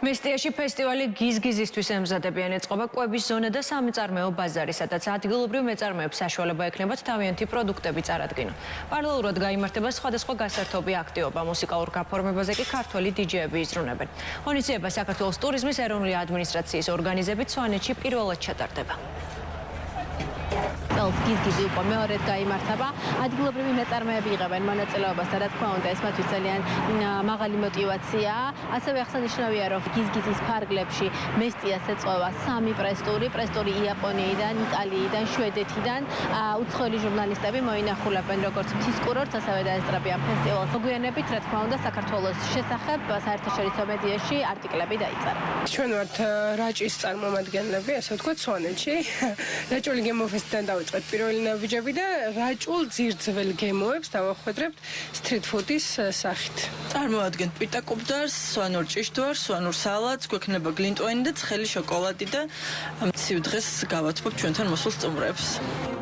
მესტიაში ფესტივალი გიზგიზისთვის ემზადებიან ეწყობა კვების ზონა და სამწარმოო ბაზარი, სადაც ადგილობრივ მეწარმეებს საშუალება ექნებათ თავიანთი პროდუქტები წარადგინონ. პარალელურად გაიმართება სხვადასხვა გასართობი აქტივობა, მუსიკალურ გაფორმებაზე კი ქართველი დიჯეები იზრუნებენ. ღონისძიება საქართველოს ტურიზმის ეროვნული ადმინისტრაციის ორგანიზებით სვანეთში პირველად ჩატარდება. წელს გიზგიზი უკვე მეორედ გაიმართება. ადგილობრივი მეწარმეები იღებენ მონაწილეობას და რა თქმა უნდა ეს მათთვის ძალიან მაღალი мотиваციაა. ასევე აღსანიშნავია, რომ გიზგიზის ფარგლებში მესტიას ეწოვა 3 პრესტური იაპონიიდან, იტალიიდან, შვედეთიდან. უცხოელი ჟურნალისტები მოინახულებენ როგორც მთის კურორტს, ასევე დაესწრებიან ფესტივალს. მოგვიანებით, რა თქმა უნდა, საქართველოს შესახებ საერთაშორისო მედიაში არტიკლები დაიწერა. ჩვენ ვართ რაჭის წარმომადგენლები, ასე ვთქვათ, სვანეთში. რაჭული გემოფესტიდან დავიწყეთ პირველი ნაბიჯები და რაჭულ ძირძველ გემოებს დავახვედრებთ სტრიტ ფუდის სახით. წარმოადგენთ პიტაკუბდარს, სვანურ ჭიშდვარს, სვანურ სალატს, გვექნება გლინტვაინი და ცხელი შოკოლადი და მცივ დღეს გავათბობ ჩვენთან მოსულ სტუმრებს.